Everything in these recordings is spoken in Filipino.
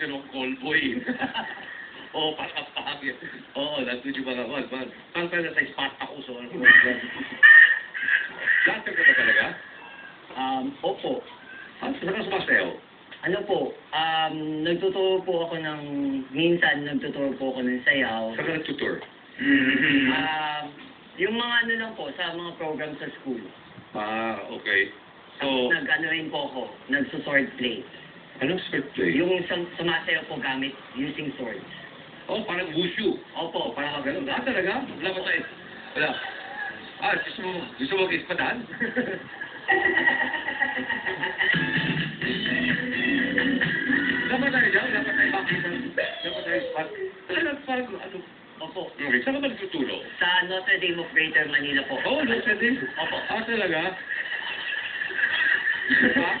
siya ng callboy. Oo, pakapakit. Oo, nandun yung mga call. Parang sa Spartacus o ano. Dancer ka ba talaga? Opo. Saan ka sumasayaw? Ano po, nagtuturo po ako minsan nagtuturo po ako ng sayaw. Saan ka nag-tutor? Yung mga ano lang po, sa mga program sa school. Okay. So, Nag-ano rin po ako, nagsusword play. anong sword play? Yung sumasayaw po gamit using swords. Oh, parang wushu. Opo. Parang ganun. Talaga? Wala ba tayo? Wala. Gusto mo mag-ispadaan? Dapat tayo dyan? Dapat tayo bakit? Dapat tayo spot? Ano? Opo. Okay, saan ka ba nagtuturo? Sa Notre Dame of Greater Manila po. Oh, Notre Dame. Opo. Talaga? Ha?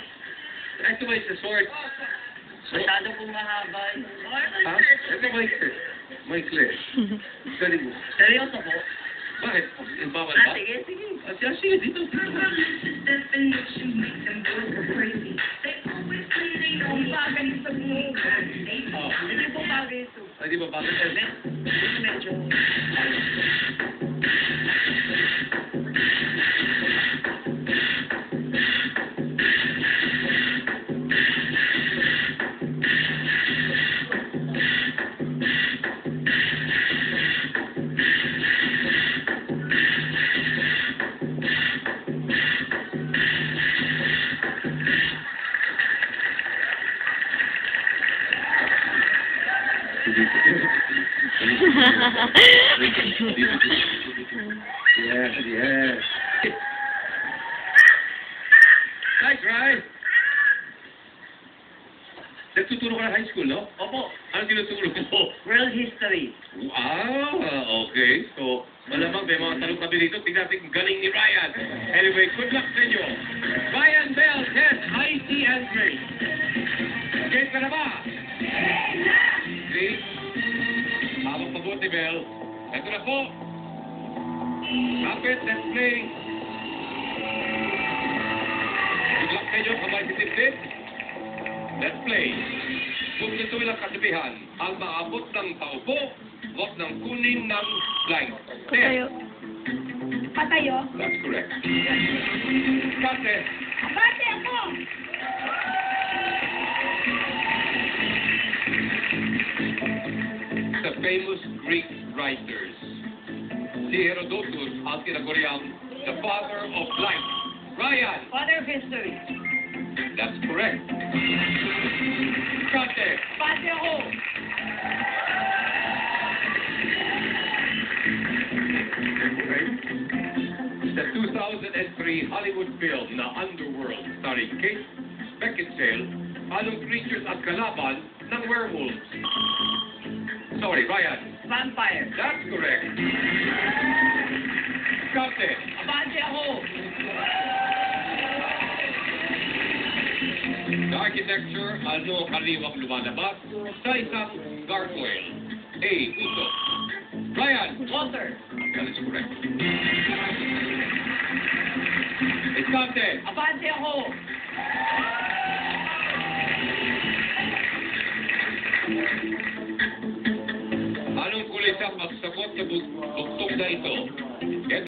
Ito ba yung sword? Masyado pong mahaba. Ha? Ito maikli. Galing mo. Seryoso po? Bakit? Yung bawal ba? Sige. Sige, dito. Hindi po bagay ito. Di ba bakit? Medyo... Yes. Nice, right? Nagtuturo ka ng high school, no? Opo. Ano tinuturo mo? World history. Okay. So, malamang may mga tanong kami dito. Tingnan natin kung galing ni Ryan. Anyway, good luck sa inyo. Ryan Bell, yes, IT and Grace. Game ka na ba? See? Habang mabuti, Bell. Ito na po. Kapit, let's play. Good luck sa inyo, kamay sisipsip. Let's play. Kung ito ilang kasibihan, ang maabot ng paupo, huwag ng kunin ng blank. Patayo. Patayo? That's correct. Kate. Abate ako! The famous Greek writers. Si Herodotus ang tinaguriang the father of blank. Ryan. Father of history. That's correct. Kate. Pati ako. The 2003 Hollywood film na Underworld starring Kate Beckinsale, anong creatures at kalaban ng werewolves? Sorry, Ryan. Vampire. That's correct. Kate. Abante ako. The architecture, ano kaliwang lumalabas sa isang gargoyle? A. Uso. Ryan. Water. That is correct. Iskante. Abante ako. Anong kulay sa pagsagot sa bugtong na ito?